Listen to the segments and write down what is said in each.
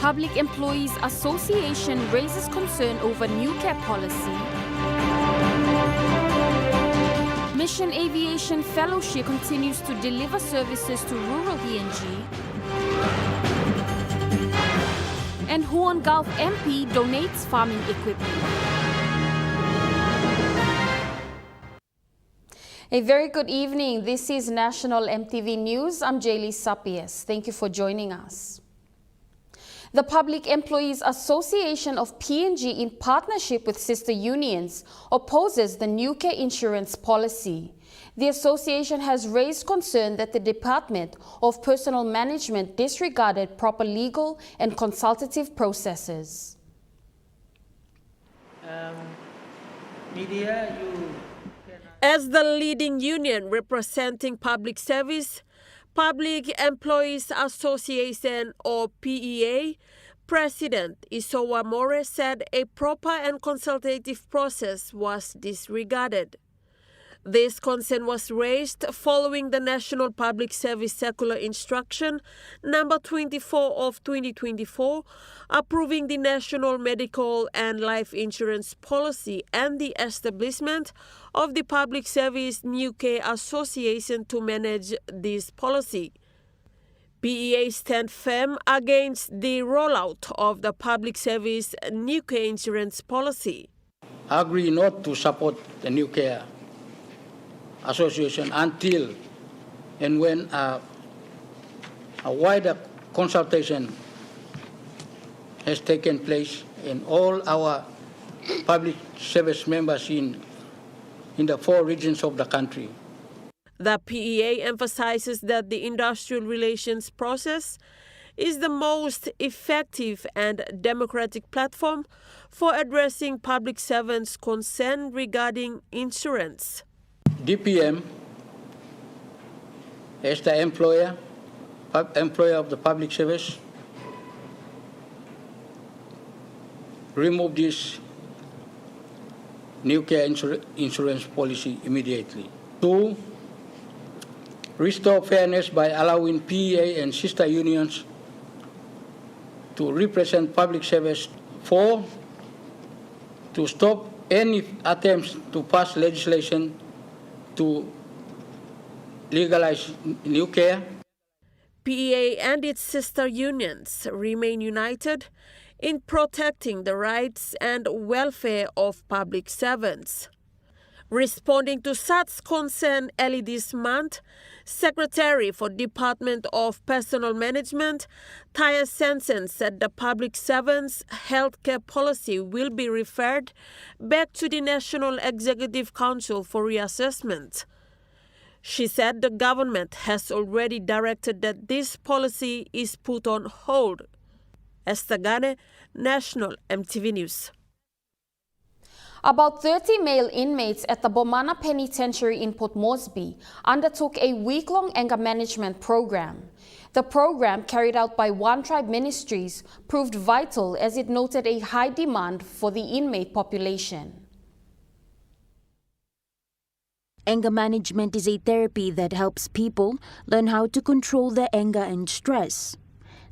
Public Employees Association raises concern over new care policy. Mission Aviation Fellowship continues to deliver services to rural PNG. And Huon Gulf MP donates farming equipment. A very good evening. This is National EMTV News. I'm Jaylee Sapies. Thank you for joining us. The Public Employees Association of PNG, in partnership with sister unions, opposes the new care insurance policy. The association has raised concern that the Department of Personnel Management disregarded proper legal and consultative processes. As the leading union representing public service, Public Employees Association or PEA, President Isowa More said a proper and consultative process was disregarded. This concern was raised following the National Public Service Circular Instruction number 24 of 2024, approving the National Medical and Life Insurance Policy and the establishment of the Public Service New Care Association to manage this policy. PEA stand firm against the rollout of the Public Service New Care Insurance Policy. I agree not to support the New Care Association until and when a wider consultation has taken place in all our public service members in the 4 regions of the country. The PEA emphasizes that the industrial relations process is the most effective and democratic platform for addressing public servants' concern regarding insurance. DPM, as the employer of the public service, remove this new care insurance policy immediately. 2, restore fairness by allowing PEA and sister unions to represent public service. 4, to stop any attempts to pass legislation to legalize new care. PEA and its sister unions remain united in protecting the rights and welfare of public servants. Responding to such concern early this month, Secretary for Department of Personnel Management, Thaya Sensen, said the public servants' healthcare policy will be referred back to the National Executive Council for reassessment. She said the government has already directed that this policy is put on hold. Esther Gane, National EMTV News. About 30 male inmates at the Bomana Penitentiary in Port Moresby undertook a week-long anger management program. The program, carried out by One Tribe Ministries, proved vital as it noted a high demand for the inmate population. Anger management is a therapy that helps people learn how to control their anger and stress.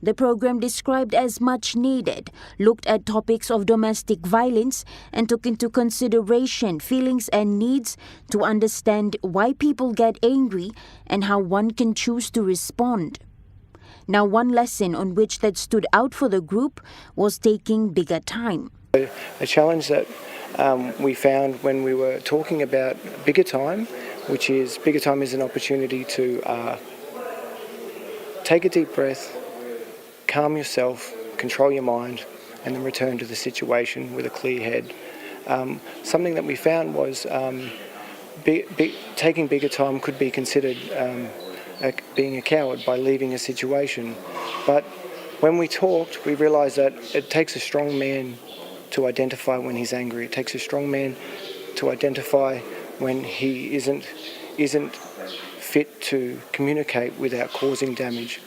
The program, described as much needed, looked at topics of domestic violence and took into consideration feelings and needs to understand why people get angry and how one can choose to respond. Now, one lesson on which that stood out for the group was taking bigger time. A challenge that we found when we were talking about bigger time, which is bigger time is an opportunity to take a deep breath, calm yourself, control your mind, and then return to the situation with a clear head. Something that we found was taking bigger time could be considered being a coward by leaving a situation. But when we talked, we realised that it takes a strong man to identify when he's angry. It takes a strong man to identify when he isn't fit to communicate without causing damage.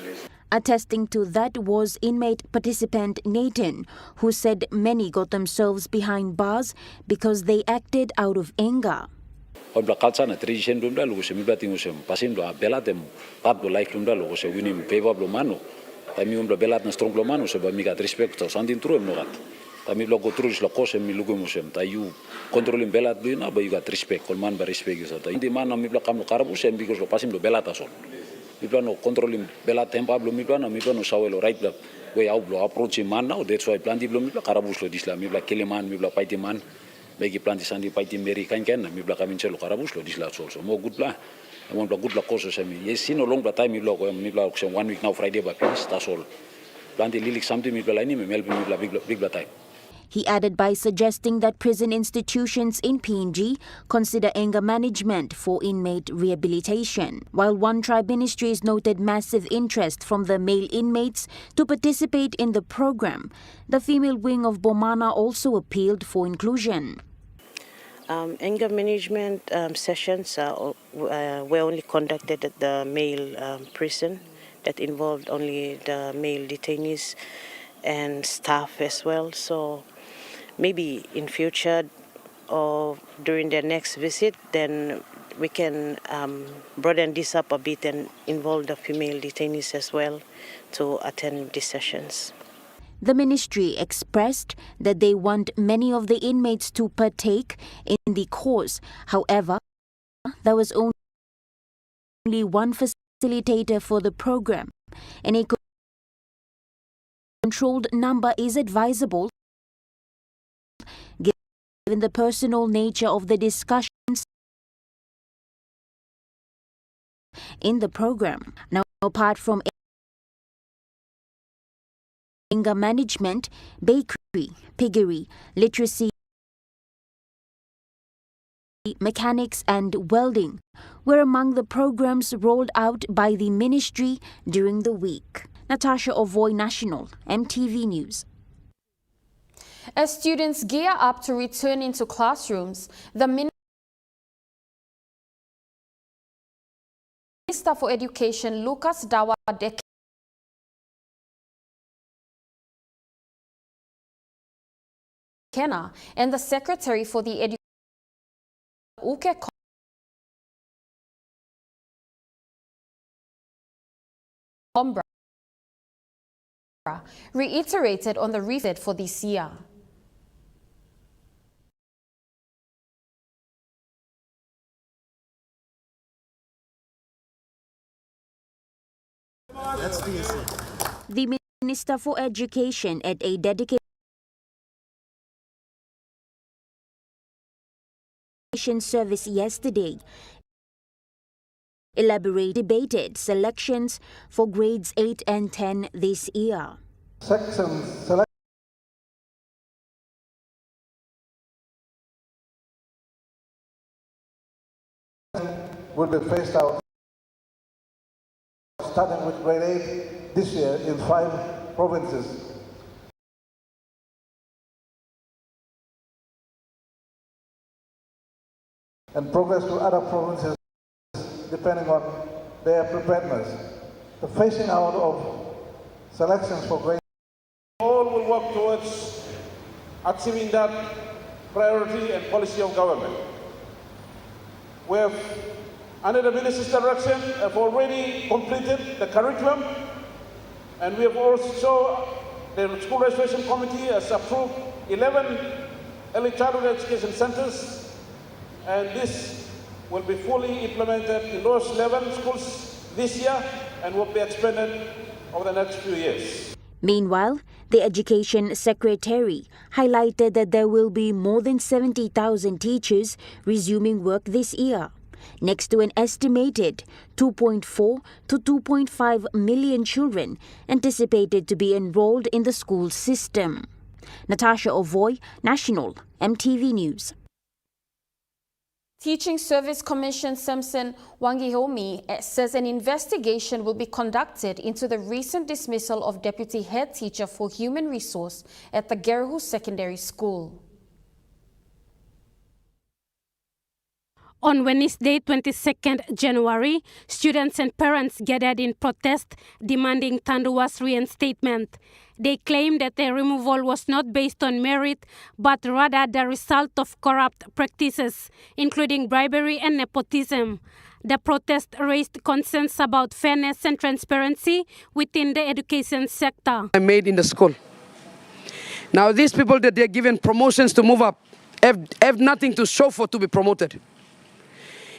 Attesting to that was inmate participant Nathan, who said many got themselves behind bars because they acted out of anger. Kami belat na strong lomano seba mi gat respect to sandin truem no gat. Kami logo trus la kosem mi lugu musem ta you controlling belat bina ba you gat respect kol man ba respect is ta. Indi man mi bla kam karabusem because lo pasim lo belat asol. Mi plano controlling belat tempa blo mi plano sawelo right bla way out blo approach man now that's why plan di blo mi bla karabus lo disla mi bla keleman mi bla paiti man begi plan di sandi paiti meri kan mi bla kamin chelo karabus lo disla so mo good bla. I want good luck also semi. Yes, no long time mi blog 1 week now Friday ba please that's all. Plan the lilik something mi bla ni me help mi big time. He added by suggesting that prison institutions in PNG consider anger management for inmate rehabilitation. While One Tribe Ministries noted massive interest from the male inmates to participate in the program, the female wing of Bomana also appealed for inclusion. Anger management sessions were only conducted at the male prison that involved only the male detainees and staff as well. So maybe in future or during their next visit, then we can broaden this up a bit and involve the female detainees as well to attend these sessions. The ministry expressed that they want many of the inmates to partake in the course. However, there was only one facilitator for the program, and a controlled number is advisable given the personal nature of the discussions in the program. Now, apart from anger management, bakery, piggery, literacy, mechanics and welding were among the programs rolled out by the ministry during the week. Natasha Ovoy, National, EMTV News. As students gear up to return into classrooms, the Minister for Education, Lucas Dawa Dekena, and the Secretary for the Education, Uke Combra, reiterated on the reset for this year. The Minister for Education at a dedication service yesterday debated selections for grades 8 and 10 this year. Section selection will be phased out, starting with grade 8 this year in 5 provinces. And progress to other provinces depending on their preparedness. The phasing out of selections for grade all will work towards achieving that priority and policy of government. We have, under the Minister's direction, have already completed the curriculum, and we have also, the School Registration Committee has approved 11 early childhood education centers, and this will be fully implemented in those 11 schools this year and will be expanded over the next few years. Meanwhile, the Education Secretary highlighted that there will be more than 70,000 teachers resuming work this year, next to an estimated 2.4 to 2.5 million children anticipated to be enrolled in the school system. Natasha Ovoy, National, EMTV News. Teaching Service Commission Samson Wangihomi says an investigation will be conducted into the recent dismissal of Deputy Head Teacher for Human Resource at the Geruhu Secondary School. On Wednesday, 22nd January, students and parents gathered in protest demanding Tandua's reinstatement. They claimed that their removal was not based on merit, but rather the result of corrupt practices, including bribery and nepotism. The protest raised concerns about fairness and transparency within the education sector. I made in the school. Now these people that they're given promotions to move up have nothing to show for to be promoted.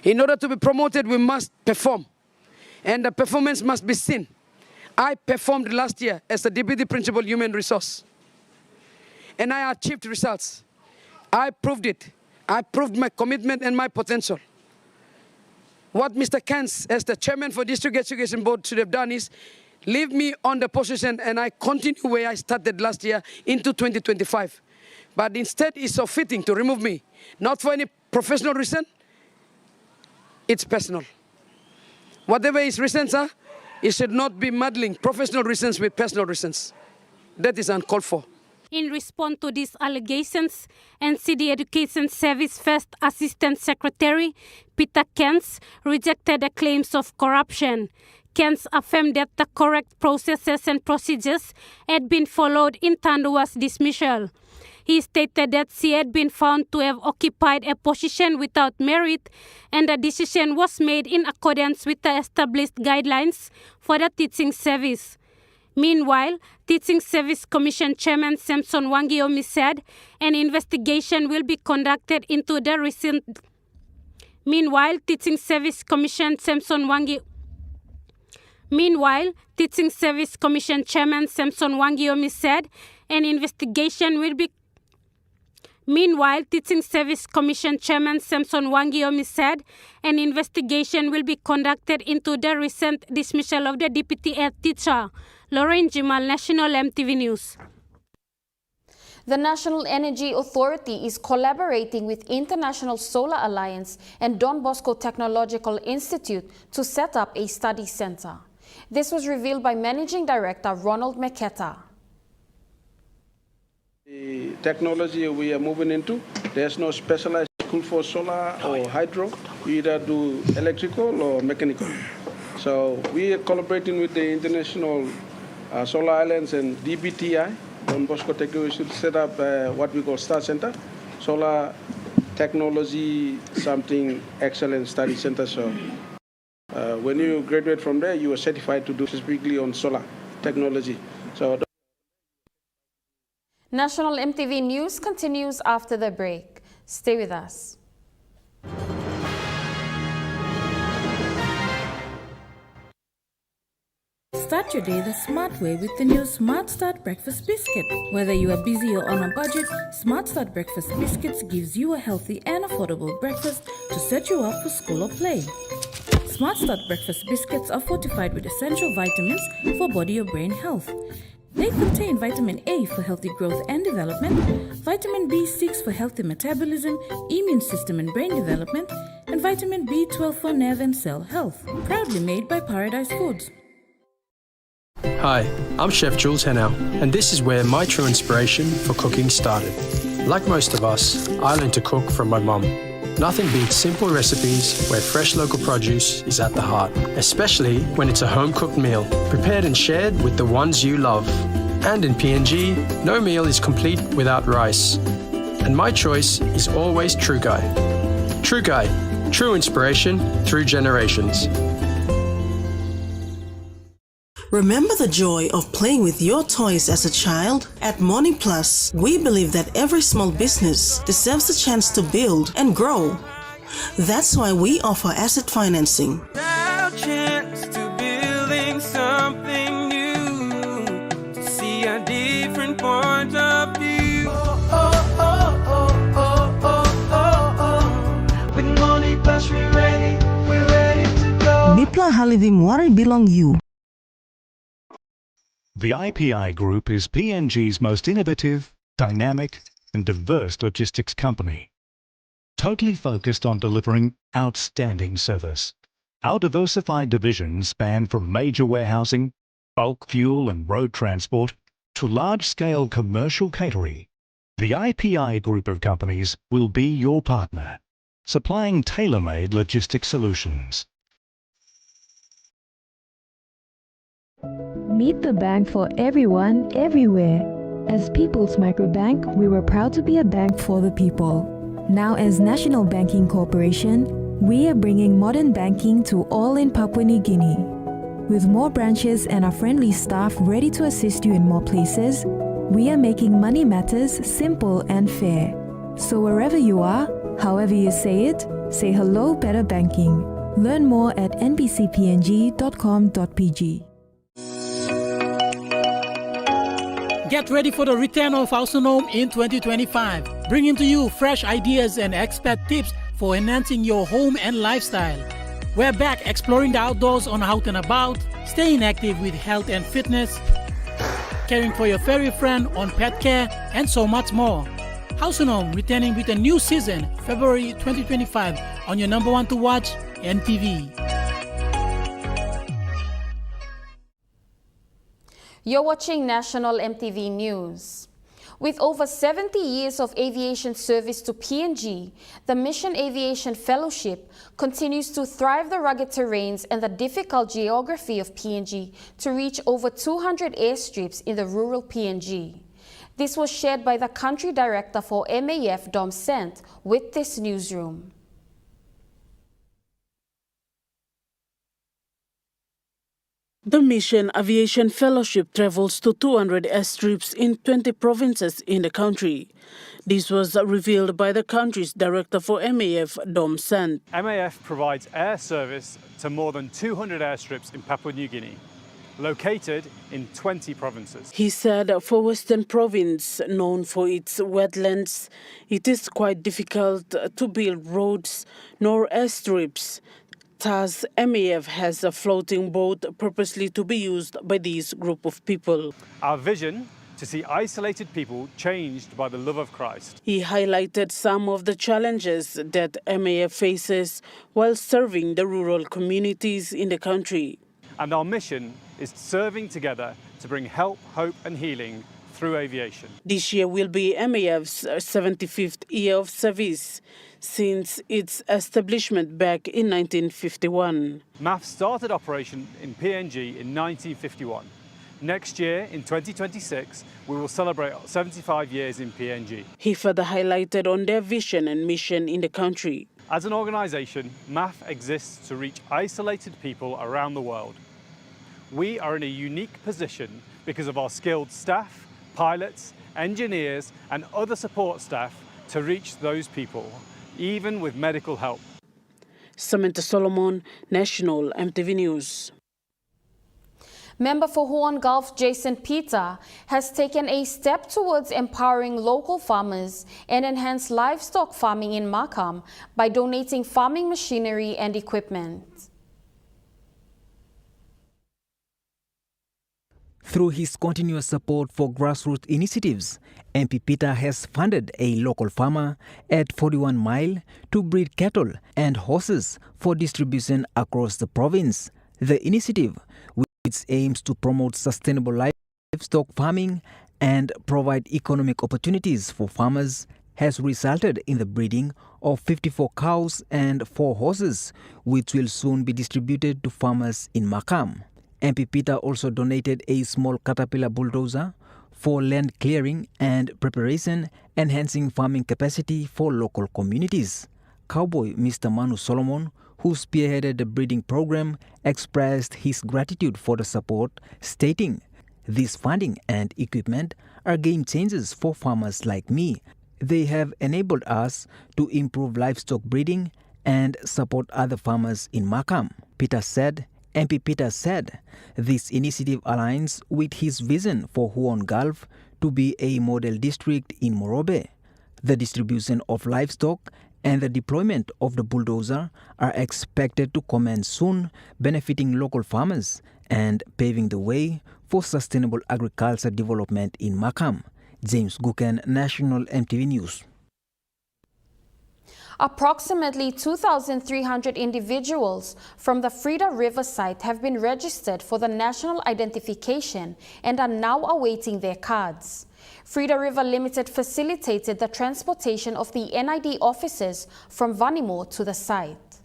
In order to be promoted, we must perform. And the performance must be seen. I performed last year as the Deputy Principal Human Resource. And I achieved results. I proved it. I proved my commitment and my potential. What Mr. Kans, as the Chairman for District Education Board, should have done is leave me on the position and I continue where I started last year into 2025. But instead, it's so fitting to remove me. Not for any professional reason. It's personal. Whatever his reasons are, it should not be muddling professional reasons with personal reasons. That is uncalled for. In response to these allegations, NCD Education Service First Assistant Secretary Peter Kens rejected the claims of corruption. Kens affirmed that the correct processes and procedures had been followed in Tandua's dismissal. He stated that she had been found to have occupied a position without merit and the decision was made in accordance with the established guidelines for the teaching service. Meanwhile, Teaching Service Commission Chairman Samson Wangiomi said an investigation will be conducted into the recent... Meanwhile, Teaching Service Commission Chairman Samson Wangiomi said an investigation will be conducted into the recent dismissal of the deputy head teacher. Lauren Jimal, National EMTV News. The National Energy Authority is collaborating with International Solar Alliance and Don Bosco Technological Institute to set up a study center. This was revealed by Managing Director Ronald Meketa. The technology we are moving into, there's no specialized school for solar or hydro. You either do electrical or mechanical. So we are collaborating with the International Solar Alliance and DBTI, Don Bosco Technology, to set up what we call Star Center, Solar Technology Something Excellent Study Center. So when you graduate from there, you are certified to do specifically on solar technology. So National EMTV News continues after the break. Stay with us. Start your day the smart way with the new Smart Start Breakfast Biscuit. Whether you are busy or on a budget, Smart Start Breakfast Biscuits gives you a healthy and affordable breakfast to set you up for school or play. Smart Start Breakfast Biscuits are fortified with essential vitamins for body or brain health. They contain vitamin A for healthy growth and development, vitamin B6 for healthy metabolism, immune system and brain development, and vitamin B12 for nerve and cell health. Proudly made by Paradise Foods. Hi, I'm Chef Jules Hennow, and this is where my true inspiration for cooking started. Like most of us, I learned to cook from my mum. Nothing beats simple recipes where fresh local produce is at the heart, especially when it's a home-cooked meal, prepared and shared with the ones you love. And in PNG, no meal is complete without rice. And my choice is always True Guy. True Guy, true inspiration through generations. Remember the joy of playing with your toys as a child? At Morning Plus, we believe that every small business deserves a chance to build and grow. That's why we offer asset financing. Our chance to building something new, to see a different point of view. With Morning Plus, we're ready to go. Bipla Halidim Wari Belong You. The IPI Group is PNG's most innovative, dynamic, and diverse logistics company, totally focused on delivering outstanding service. Our diversified divisions span from major warehousing, bulk fuel and road transport, to large-scale commercial catering. The IPI Group of companies will be your partner, supplying tailor-made logistics solutions. Meet the bank for everyone, everywhere. As People's Microbank, we were proud to be a bank for the people. Now as National Banking Corporation, We are bringing modern banking to all in Papua New Guinea. With more branches and our friendly staff ready to assist you in more places, we are making money matters simple and fair. So wherever you are, however you say it, say hello better banking. Learn more at nbcpng.com.pg. Get ready for the return of Autonome in 2025, bringing to you fresh ideas and expert tips for enhancing your home and lifestyle. We're back exploring the outdoors on out and about, staying active with health and fitness, caring for your furry friend on pet care, and so much more. Autonome returning with a new season, February 2025, on your number one to watch, EMTV. You're watching National MTV News. With over 70 years of aviation service to PNG, the Mission Aviation Fellowship continues to thrive the rugged terrains and the difficult geography of PNG to reach over 200 airstrips in the rural PNG. This was shared by the Country Director for MAF, Dom Sant, with this newsroom. The Mission Aviation Fellowship travels to 200 airstrips in 20 provinces in the country. This was revealed by the country's director for MAF, Dom Sant. MAF provides air service to more than 200 airstrips in Papua New Guinea, located in 20 provinces. He said for Western Province, known for its wetlands, it is quite difficult to build roads nor airstrips. Thus, MAF has a floating boat purposely to be used by this group of people. Our vision to see isolated people changed by the love of Christ. He highlighted some of the challenges that MAF faces while serving the rural communities in the country. And our mission is serving together to bring help, hope and healing through aviation. This year will be MAF's 75th year of service since its establishment back in 1951. MAF started operation in PNG in 1951. Next year, in 2026, we will celebrate 75 years in PNG. He further highlighted on their vision and mission in the country. As an organisation, MAF exists to reach isolated people around the world. We are in a unique position because of our skilled staff, pilots, engineers and other support staff to reach those people, even with medical help. Samantha Solomon, National MTV News. Member for Huon Gulf Jason Peter has taken a step towards empowering local farmers and enhance livestock farming in Makam by donating farming machinery and equipment. Through his continuous support for grassroots initiatives, MP Peter has funded a local farmer at 41 Mile to breed cattle and horses for distribution across the province. The initiative, which aims to promote sustainable livestock farming and provide economic opportunities for farmers, has resulted in the breeding of 54 cows and 4 horses, which will soon be distributed to farmers in Makam. MP Peter also donated a small Caterpillar bulldozer for land clearing and preparation, enhancing farming capacity for local communities. Cowboy Mr. Manu Solomon, who spearheaded the breeding program, expressed his gratitude for the support, stating, "This funding and equipment are game changers for farmers like me. They have enabled us to improve livestock breeding and support other farmers in Makam." MP Peter said this initiative aligns with his vision for Huon Gulf to be a model district in Morobe. The distribution of livestock and the deployment of the bulldozer are expected to commence soon, benefiting local farmers and paving the way for sustainable agriculture development in Makam. James Guken, National MTV News. Approximately 2,300 individuals from the Frida River site have been registered for the national identification and are now awaiting their cards. Frida River Limited facilitated the transportation of the NID officers from Vanimo to the site.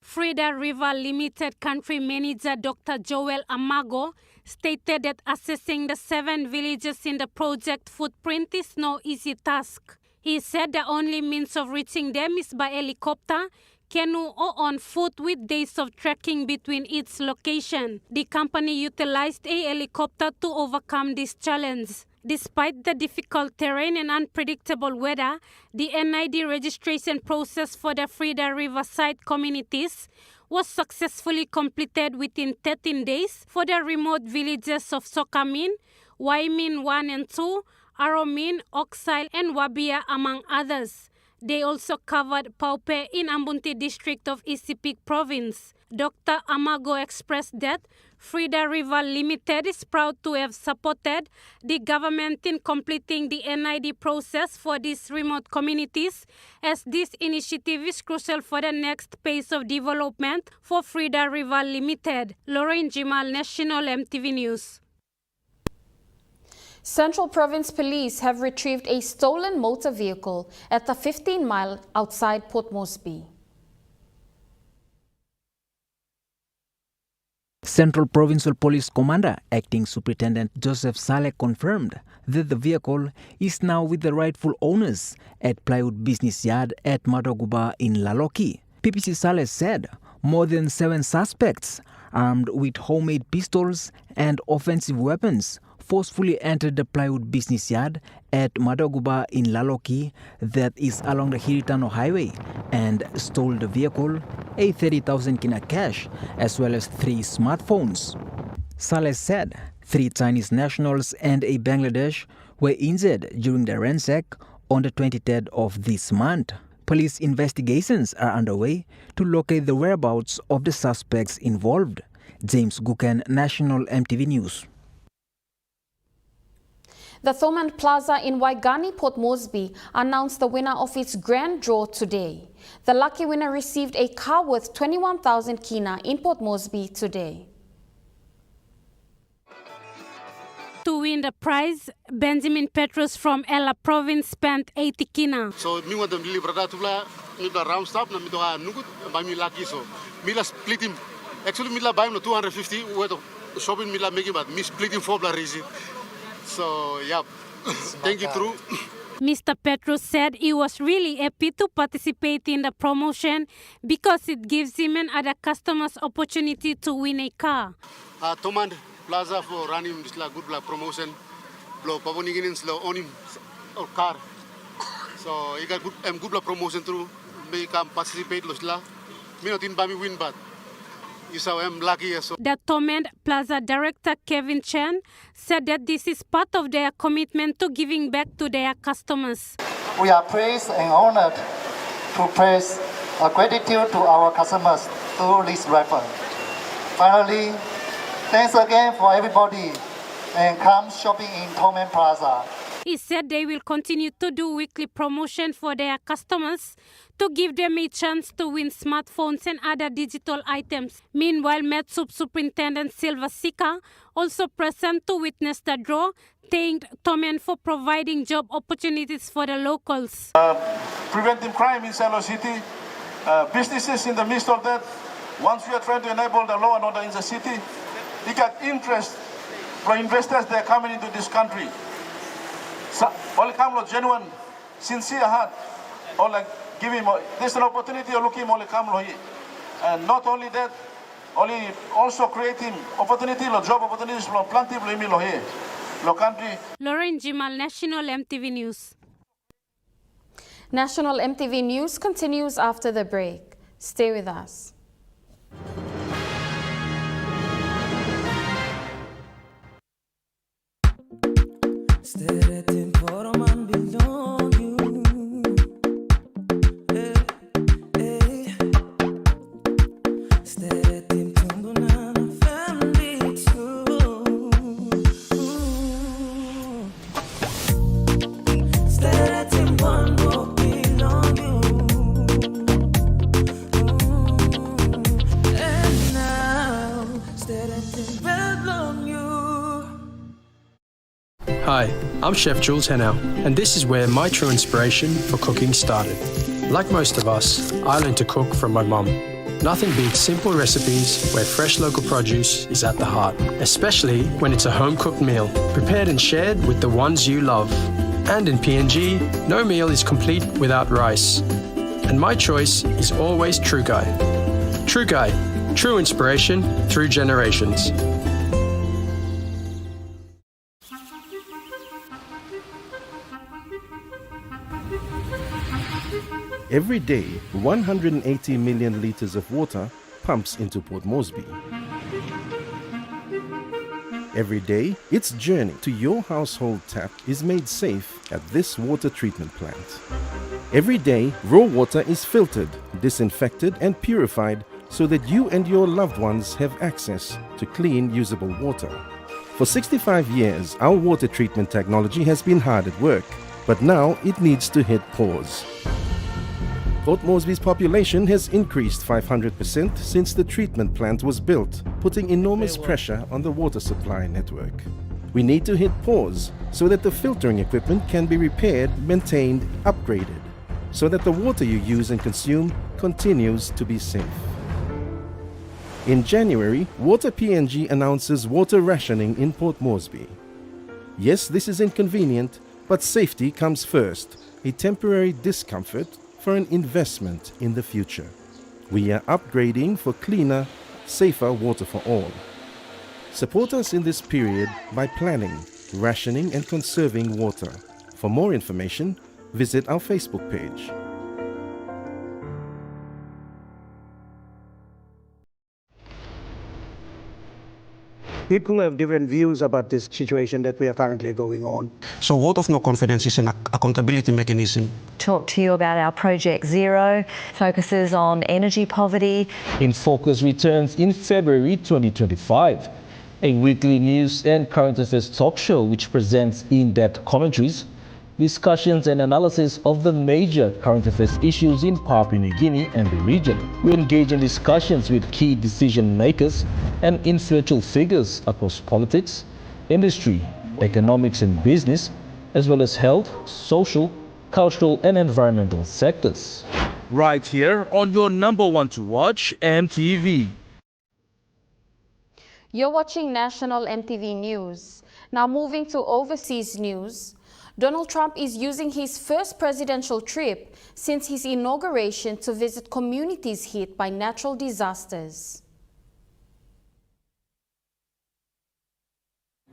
Frida River Limited Country Manager Dr. Joel Amago stated that assessing the 7 villages in the project footprint is no easy task. He said the only means of reaching them is by helicopter, canoe or on foot with days of trekking between its location. The company utilized a helicopter to overcome this challenge. Despite the difficult terrain and unpredictable weather, the NID registration process for the Frida Riverside communities was successfully completed within 13 days for the remote villages of Sokamin, Waimin 1 and 2, Aromin, Oxile and Wabia, among others. They also covered Paupe in Ambunti district of Isipik province. Dr. Amago expressed that Frida River Limited is proud to have supported the government in completing the NID process for these remote communities, as this initiative is crucial for the next phase of development for Frida River Limited. Lorraine Jimal, National MTV News. Central Province Police have retrieved a stolen motor vehicle at the 15-mile outside Port Moresby. Central Provincial Police Commander, Acting Superintendent Joseph Saleh confirmed that the vehicle is now with the rightful owners at Plywood Business Yard at Madoguba in Laloki. PPC Saleh said more than 7 suspects armed with homemade pistols and offensive weapons forcefully entered the Plywood Business Yard at Madoguba in Laloki, that is along the Hiritano Highway, and stole the vehicle, a 30,000 kina cash, as well as 3 smartphones. Saleh said 3 Chinese nationals and a Bangladesh were injured during the ransack on the 23rd of this month. Police investigations are underway to locate the whereabouts of the suspects involved. James Guken, National MTV News. The Thoman Plaza in Waigani, Port Moresby, announced the winner of its grand draw today. The lucky winner received a car worth 21,000 kina in Port Moresby today. To win the prize, Benjamin Petrus from Ella Province spent 80 kina. So me want to deliver that to the round stop na me to nugut by me lucky so me la split him. Actually me la buy him 250 worth of shopping me la making but me split him 4 receipt. So, yeah, thank you, True. Mr. Petrus said he was really happy to participate in the promotion because it gives him and other customers opportunity to win a car. Thoman Plaza for running this good promotion. Blow Pavonigin slow on him or car. So, he got good promotion through. Me can participate. Me not in Bami win, but I'm lucky. So. The Thoman Plaza director Kevin Chen said that this is part of their commitment to giving back to their customers. We are praised and honored to praise our gratitude to our customers through this raffle. Finally, thanks again for everybody and come shopping in Thoman Plaza. He said they will continue to do weekly promotion for their customers to give them a chance to win smartphones and other digital items. Meanwhile, Metsup Superintendent Silva Sika, also present to witness the draw, thanked Thoman for providing job opportunities for the locals. Preventing crime in Salo City, businesses in the midst of that. Once we are trying to enable the law and order in the city, we got interest from investors that are coming into this country. So, all come with genuine, sincere heart. All like give him. There's an opportunity to look him all come here, and not only that, only also creating opportunity, job opportunities for plenty of people here, country. Lorraine Jimal, National MTV News. National MTV News continues after the break. Stay with us. Hi, I'm Chef Jules Henao, and this is where my true inspiration for cooking started. Like most of us, I learned to cook from my mum. Nothing beats simple recipes where fresh local produce is at the heart, especially when it's a home-cooked meal, prepared and shared with the ones you love. And in PNG, no meal is complete without rice. And my choice is always True Guy. True Guy, true inspiration through generations. Every day, 180 million litres of water pumps into Port Moresby. Every day, its journey to your household tap is made safe at this water treatment plant. Every day, raw water is filtered, disinfected and purified so that you and your loved ones have access to clean, usable water. For 65 years, our water treatment technology has been hard at work, but now it needs to hit pause. Port Moresby's population has increased 500% since the treatment plant was built, putting enormous pressure on the water supply network. We need to hit pause so that the filtering equipment can be repaired, maintained, upgraded, so that the water you use and consume continues to be safe. In January, Water PNG announces water rationing in Port Moresby. Yes, this is inconvenient, but safety comes first, a temporary discomfort for an investment in the future. We are upgrading for cleaner, safer water for all. Support us in this period by planning, rationing and conserving water. For more information, visit our Facebook page. People have different views about this situation that we are currently going on. So vote of no confidence is an accountability mechanism. Talk to you about our Project Zero, focuses on energy poverty. In Focus returns in February 2025, a weekly news and current affairs talk show which presents in-depth commentaries, discussions and analysis of the major current affairs issues in Papua New Guinea and the region. We engage in discussions with key decision makers and influential figures across politics, industry, economics and business, as well as health, social, cultural and environmental sectors. Right here on your number one to watch, EMTV. You're watching National EMTV News. Now moving to overseas news. Donald Trump is using his first presidential trip since his inauguration to visit communities hit by natural disasters.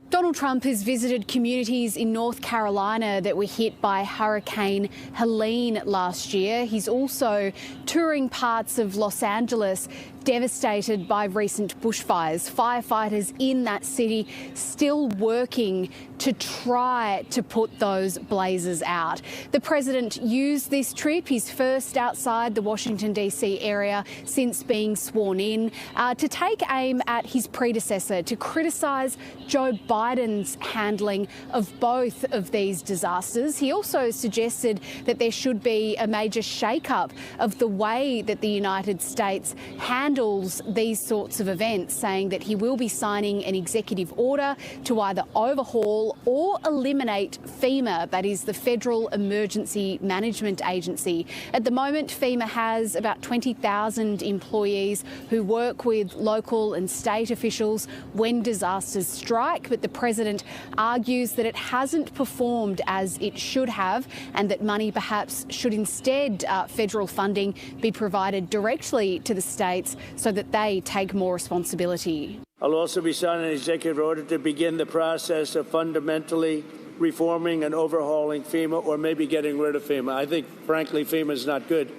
Donald Trump has visited communities in North Carolina that were hit by Hurricane Helene last year. He's also touring parts of Los Angeles devastated by recent bushfires. Firefighters in that city still working to try to put those blazes out. The president used this trip, his first outside the Washington DC area since being sworn in, to take aim at his predecessor, to criticise Joe Biden's handling of both of these disasters. He also suggested that there should be a major shake-up of the way that the United States handles these sorts of events, saying that he will be signing an executive order to either overhaul or eliminate FEMA, that is the Federal Emergency Management Agency. At the moment, FEMA has about 20,000 employees who work with local and state officials when disasters strike, but the president argues that it hasn't performed as it should have and that money perhaps should instead, federal funding, be provided directly to the states so that they take more responsibility. I'll also be signing an executive order to begin the process of fundamentally reforming and overhauling FEMA, or maybe getting rid of FEMA. I think, frankly, FEMA is not good.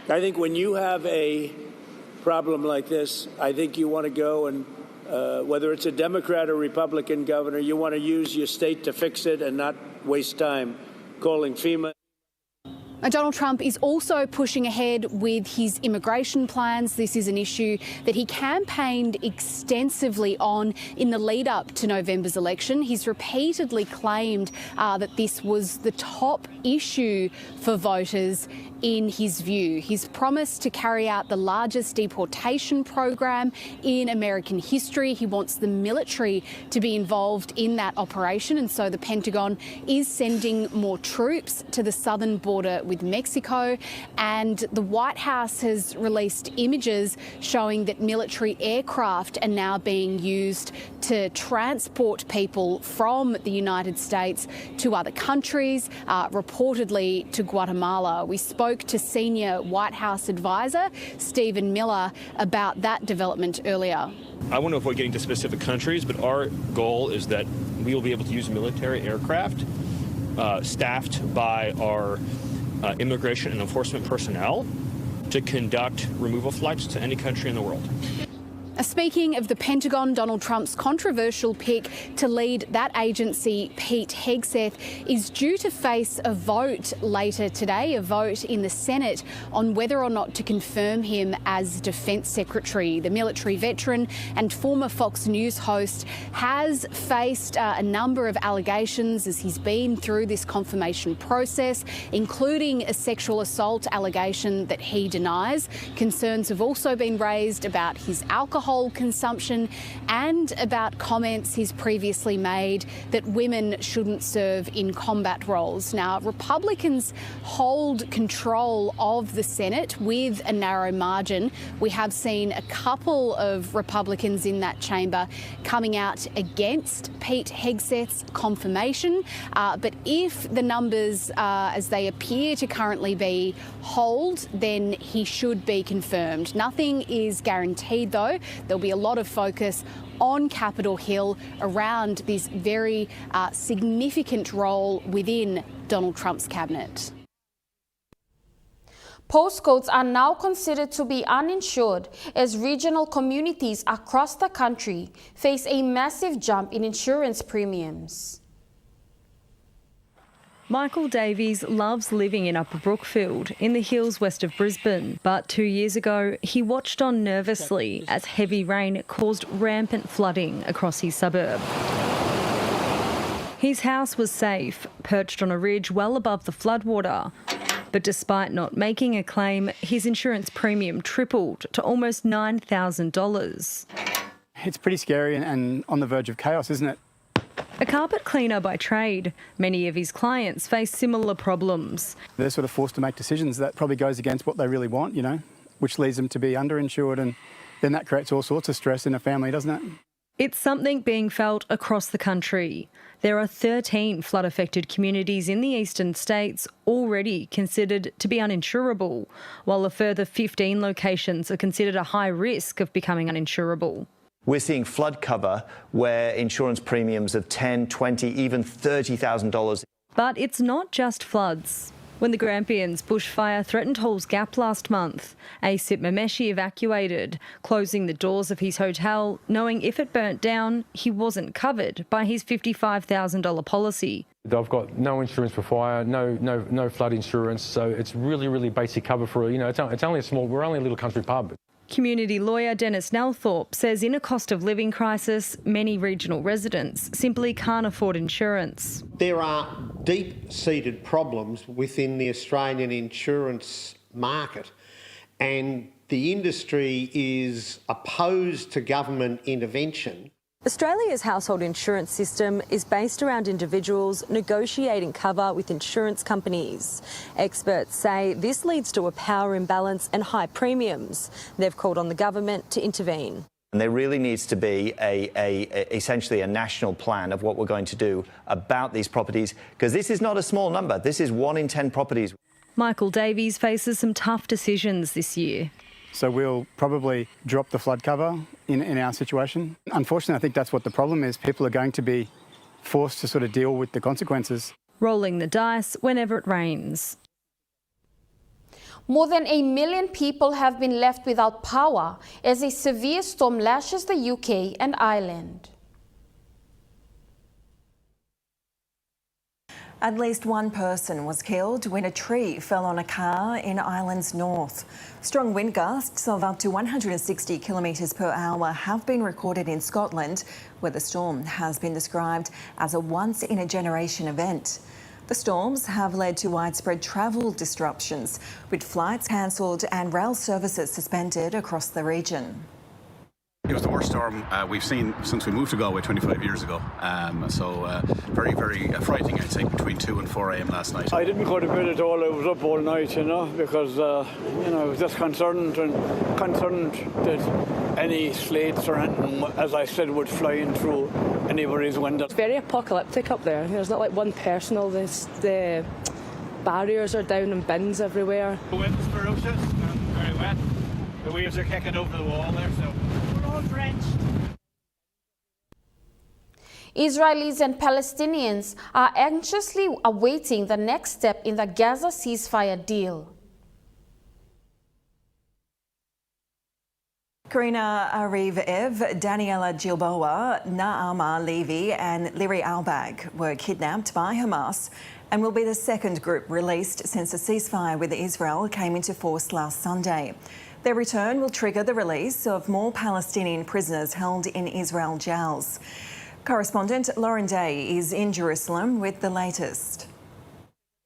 I think when you have a problem like this, I think you want to go and, whether it's a Democrat or Republican governor, you want to use your state to fix it and not waste time calling FEMA. Donald Trump is also pushing ahead with his immigration plans. This is an issue that he campaigned extensively on in the lead up to November's election. He's repeatedly claimed that this was the top issue for voters in his view. He's promised to carry out the largest deportation program in American history. He wants the military to be involved in that operation, and so the Pentagon is sending more troops to the southern border with Mexico. And the White House has released images showing that military aircraft are now being used to transport people from the United States to other countries, reportedly to Guatemala. We spoke to senior White House advisor Stephen Miller about that development earlier. I want to avoid getting to specific countries, but our goal is that we will be able to use military aircraft staffed by our immigration and enforcement personnel to conduct removal flights to any country in the world. Speaking of the Pentagon, Donald Trump's controversial pick to lead that agency, Pete Hegseth, is due to face a vote later today, a vote in the Senate on whether or not to confirm him as Defence Secretary. The military veteran and former Fox News host has faced a number of allegations as he's been through this confirmation process, including a sexual assault allegation that he denies. Concerns have also been raised about his alcohol consumption and about comments he's previously made that women shouldn't serve in combat roles. Now, Republicans hold control of the Senate with a narrow margin. We have seen a couple of Republicans in that chamber coming out against Pete Hegseth's confirmation. But if the numbers, as they appear to currently be, hold, then he should be confirmed. Nothing is guaranteed, though. There'll be a lot of focus on Capitol Hill around this very significant role within Donald Trump's cabinet. Postcodes are now considered to be uninsured as regional communities across the country face a massive jump in insurance premiums. Michael Davies loves living in Upper Brookfield in the hills west of Brisbane, but 2 years ago he watched on nervously as heavy rain caused rampant flooding across his suburb. His house was safe, perched on a ridge well above the floodwater. But despite not making a claim, his insurance premium tripled to almost $9,000. It's pretty scary and on the verge of chaos, isn't it? A carpet cleaner by trade, many of his clients face similar problems. They're sort of forced to make decisions that probably goes against what they really want, you know, which leads them to be underinsured, and then that creates all sorts of stress in a family, doesn't it? It's something being felt across the country. There are 13 flood-affected communities in the eastern states already considered to be uninsurable, while a further 15 locations are considered a high risk of becoming uninsurable. We're seeing flood cover where insurance premiums of $10,000, $20,000, even $30,000. But it's not just floods. When the Grampians bushfire threatened Halls Gap last month, Asip Mameshi evacuated, closing the doors of his hotel, knowing if it burnt down, he wasn't covered by his $55,000 policy. I've got no insurance for fire, no flood insurance, so it's really basic cover for, you know, it's only we're only a little country pub. Community lawyer Dennis Nelthorpe says in a cost of living crisis, many regional residents simply can't afford insurance. There are deep-seated problems within the Australian insurance market, and the industry is opposed to government intervention. Australia's household insurance system is based around individuals negotiating cover with insurance companies. Experts say this leads to a power imbalance and high premiums. They've called on the government to intervene. And there really needs to be essentially a national plan of what we're going to do about these properties, because this is not a small number. This is 1 in 10 properties. Michael Davies faces some tough decisions this year. So we'll probably drop the flood cover in our situation. Unfortunately, I think that's what the problem is. People are going to be forced to sort of deal with the consequences. Rolling the dice whenever it rains. More than 1 million people have been left without power as a severe storm lashes the UK and Ireland. At least one person was killed when a tree fell on a car in Ireland's north. Strong wind gusts of up to 160 kilometres per hour have been recorded in Scotland, where the storm has been described as a once-in-a-generation event. The storms have led to widespread travel disruptions, with flights cancelled and rail services suspended across the region. It was the worst storm we've seen since we moved to Galway 25 years ago. Very, very frightening, I'd say, between 2 and 4 a.m. last night. I didn't go to bed at all. I was up all night, because, I was just concerned that any slates or anything, as I said, would fly in through anybody's window. It's very apocalyptic up there. There's not like one personal. The barriers are down and bins everywhere. The wind's ferocious and very wet. The waves are kicking over the wall there, so we're all drenched. Israelis and Palestinians are anxiously awaiting the next step in the Gaza ceasefire deal. Karina Ariv-Ev, Daniela Gilboa, Naama Levy and Liri Albag were kidnapped by Hamas and will be the second group released since a ceasefire with Israel came into force last Sunday. Their return will trigger the release of more Palestinian prisoners held in Israel jails. Correspondent Lauren Day is in Jerusalem with the latest.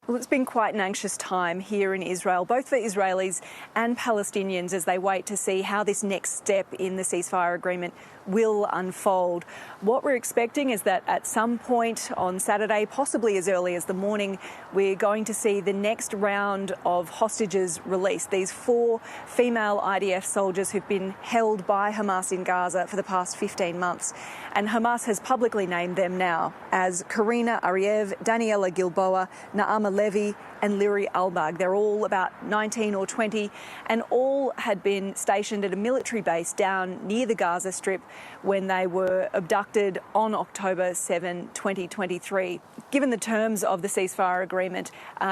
Well, it's been quite an anxious time here in Israel, both for Israelis and Palestinians, as they wait to see how this next step in the ceasefire agreement will unfold. What we're expecting is that at some point on Saturday, possibly as early as the morning, we're going to see the next round of hostages released. These 4 female IDF soldiers who've been held by Hamas in Gaza for the past 15 months. And Hamas has publicly named them now as Karina Ariev, Daniela Gilboa, Naama Levy and Liri Albag. They're all about 19 or 20 and all had been stationed at a military base down near the Gaza Strip when they were abducted on October 7, 2023. Given the terms of the ceasefire agreement,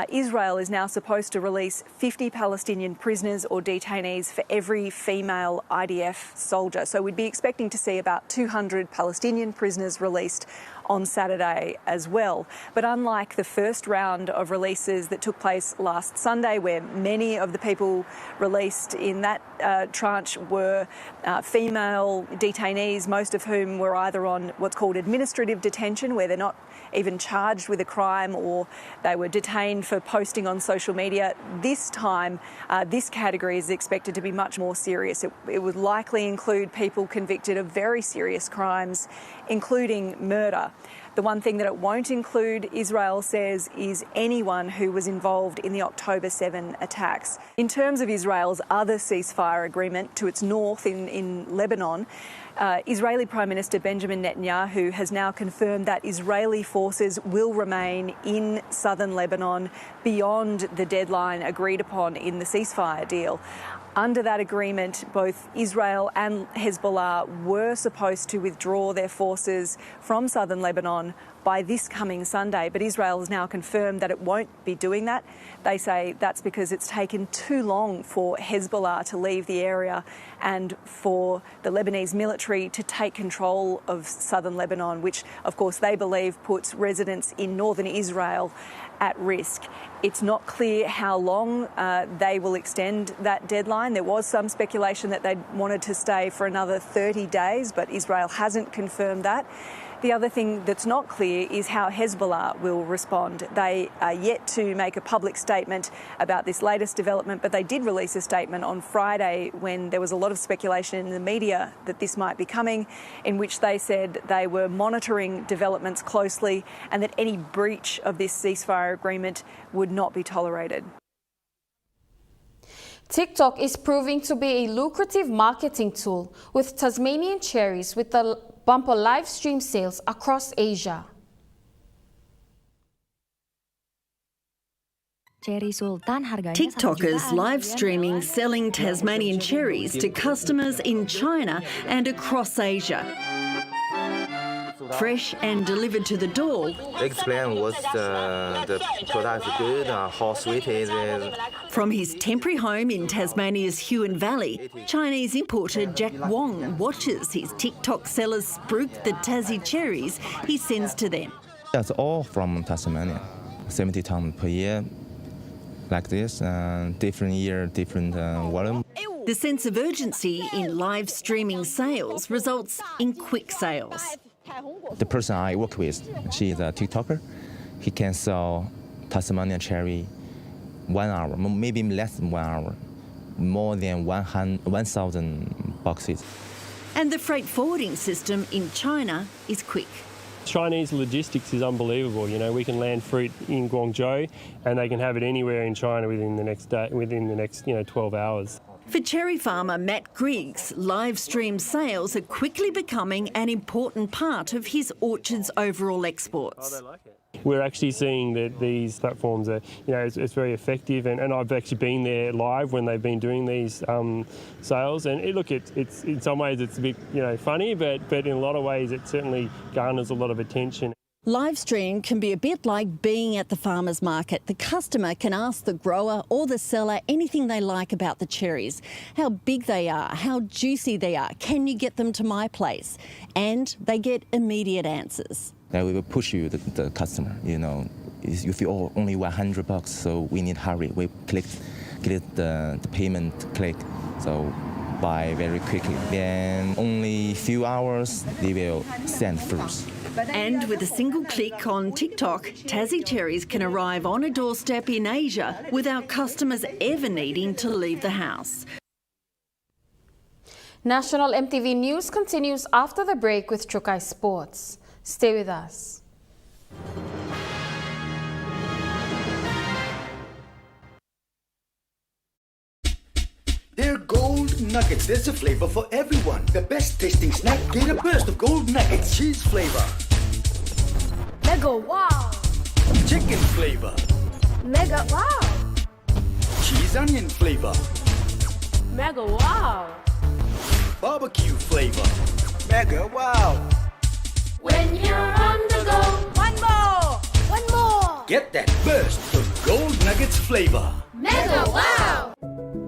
Israel is now supposed to release 50 Palestinian prisoners or detainees for every female IDF soldier. So we'd be expecting to see about 200 Palestinian prisoners released on Saturday as well. But unlike the first round of releases that took place last Sunday, where many of the people released in that tranche were female detainees, most of whom were either on what's called administrative detention, where they're not even charged with a crime or they were detained for posting on social media. This time, this category is expected to be much more serious. It would likely include people convicted of very serious crimes, including murder. The one thing that it won't include, Israel says, is anyone who was involved in the October 7 attacks. In terms of Israel's other ceasefire agreement to its north in Lebanon, Israeli Prime Minister Benjamin Netanyahu has now confirmed that Israeli forces will remain in southern Lebanon beyond the deadline agreed upon in the ceasefire deal. Under that agreement, both Israel and Hezbollah were supposed to withdraw their forces from southern Lebanon by this coming Sunday, but Israel has now confirmed that it won't be doing that. They say that's because it's taken too long for Hezbollah to leave the area and for the Lebanese military to take control of southern Lebanon, which, of course, they believe puts residents in northern Israel at risk. It's not clear how long they will extend that deadline. There was some speculation that they wanted to stay for another 30 days, but Israel hasn't confirmed that. The other thing that's not clear is how Hezbollah will respond. They are yet to make a public statement about this latest development, but they did release a statement on Friday when there was a lot of speculation in the media that this might be coming, in which they said they were monitoring developments closely and that any breach of this ceasefire agreement would not be tolerated. TikTok is proving to be a lucrative marketing tool, with Tasmanian cherries with the bumper live stream sales across Asia. TikTokers live streaming selling Tasmanian cherries to customers in China and across Asia. Fresh and delivered to the door. Explain what's the product good, how sweet it is. From his temporary home in Tasmania's Huon Valley, Chinese importer Jack Wong watches his TikTok sellers spruik the Tassie cherries he sends to them. That's all from Tasmania, 70 tons per year, like this, different year, different volume. The sense of urgency in live streaming sales results in quick sales. The person I work with, she is a TikToker. he can sell Tasmanian cherry 1 hour, maybe less than 1 hour, more than 1,000 boxes. And the freight forwarding system in China is quick. Chinese logistics is unbelievable. You know, we can land fruit in Guangzhou and they can have it anywhere in China within the next 12 hours. For cherry farmer Matt Griggs, live stream sales are quickly becoming an important part of his orchard's overall exports. We're actually seeing that these platforms are, it's very effective, and I've actually been there live when they've been doing these sales. And it's in some ways it's a bit funny, but in a lot of ways it certainly garners a lot of attention. Live stream can be a bit like being at the farmer's market. The customer can ask the grower or the seller anything they like about the cherries, how big they are, how juicy they are, can you get them to my place? And they get immediate answers. We will push you, the customer, you feel only $100, so we need hurry. We get the payment click, so buy very quickly. Then only few hours they will send fruits. And with a single click on TikTok, Tassie cherries can arrive on a doorstep in Asia without customers ever needing to leave the house. National MTV News continues after the break with Chukai Sports. Stay with us. They're gold nuggets. There's a flavor for everyone. The best tasting snack. Get a burst of gold nuggets. Cheese flavor. Mega wow. Chicken flavor. Mega wow. Cheese onion flavor. Mega wow. Barbecue flavor. Mega wow. When you're on the go, one more. Get that burst of gold nuggets flavor. Mega wow.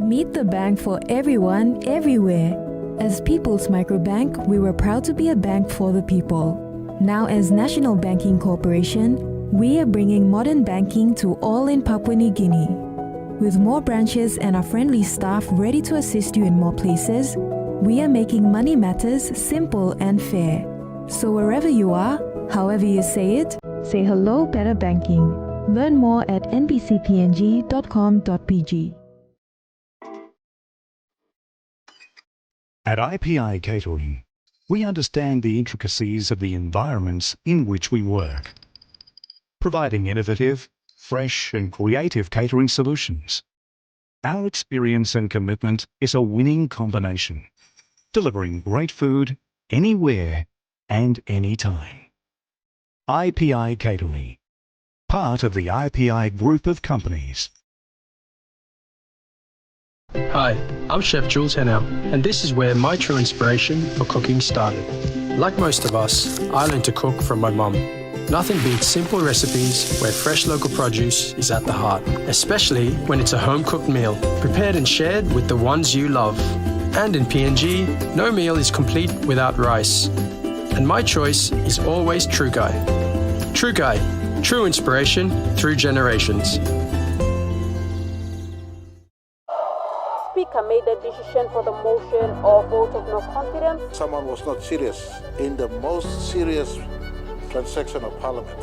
Meet the bank for everyone, everywhere. As People's Microbank, we were proud to be a bank for the people. Now as National Banking Corporation, we are bringing modern banking to all in Papua New Guinea. With more branches and our friendly staff ready to assist you in more places, we are making money matters simple and fair. So wherever you are, however you say it, say hello better banking. Learn more at nbcpng.com.pg. At IPI Catering, we understand the intricacies of the environments in which we work, providing innovative, fresh and creative catering solutions. Our experience and commitment is a winning combination, delivering great food anywhere and anytime. IPI Catering, part of the IPI group of companies. Hi, I'm Chef Jules Hennell, and this is where my true inspiration for cooking started. Like most of us, I learned to cook from my mum. Nothing beats simple recipes where fresh local produce is at the heart, especially when it's a home-cooked meal, prepared and shared with the ones you love. And in PNG, no meal is complete without rice. And my choice is always Trukai. Trukai, true inspiration through generations. Speaker made a decision for the motion or vote of no confidence. Someone was not serious in the most serious transaction of Parliament.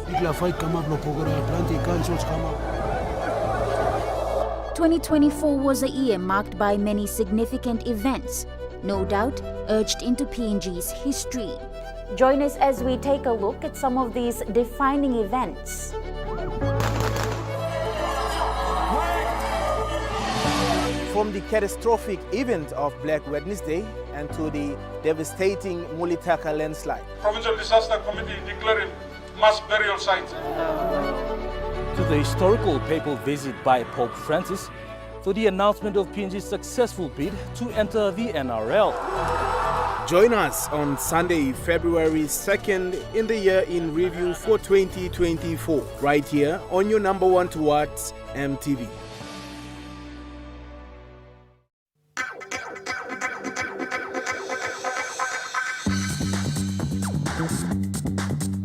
2024 was a year marked by many significant events, no doubt urged into PNG's history. Join us as we take a look at some of these defining events. From the catastrophic event of Black Wednesday and to the devastating Mulitaka landslide. Provincial Disaster Committee declaring mass burial sites. To the historical papal visit by Pope Francis, to the announcement of PNG's successful bid to enter the NRL. Join us on Sunday, February 2nd in the year in review for 2024, right here on your number one to watch, MTV.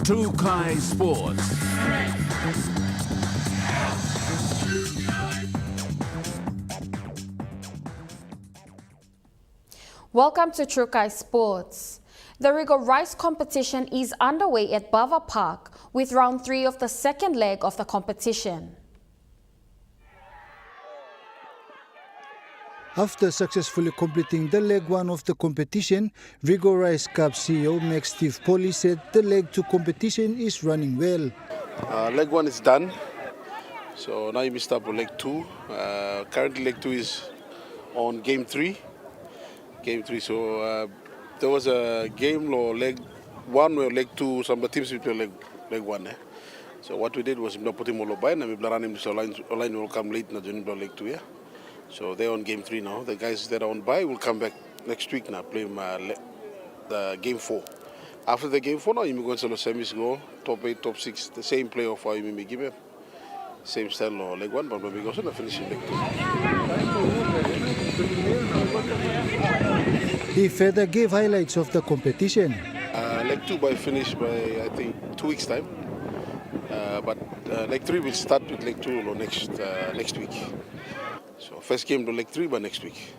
Chukai Sports. Welcome to Chukai Sports. The Rigo Rice competition is underway at Bava Park, with round 3 of the second leg of the competition. After successfully completing the leg 1 of the competition, Vigo Rice Cup CEO Max Steve Polly said the leg 2 competition is running well. Leg 1 is done, so now you missed up on leg 2. Currently leg 2 is on game 3. So there was a game or leg 1 or leg 2, some of the teams will play leg 1. So what we did was we put him all by and we ran him so line will come late na join leg 2. So they're on game 3 now. The guys that are on bye will come back next week now, play the game 4. After the game 4 now, you may go into the semis, go top 8, top 6, the same playoff for you may give it. Same style or leg 1, but when we go to the finishing leg 2. He further gave highlights of the competition. Leg 2 by finish by I think 2 weeks time. But leg 3 will start with leg 2 or next week. So first game to leg 3 by next week.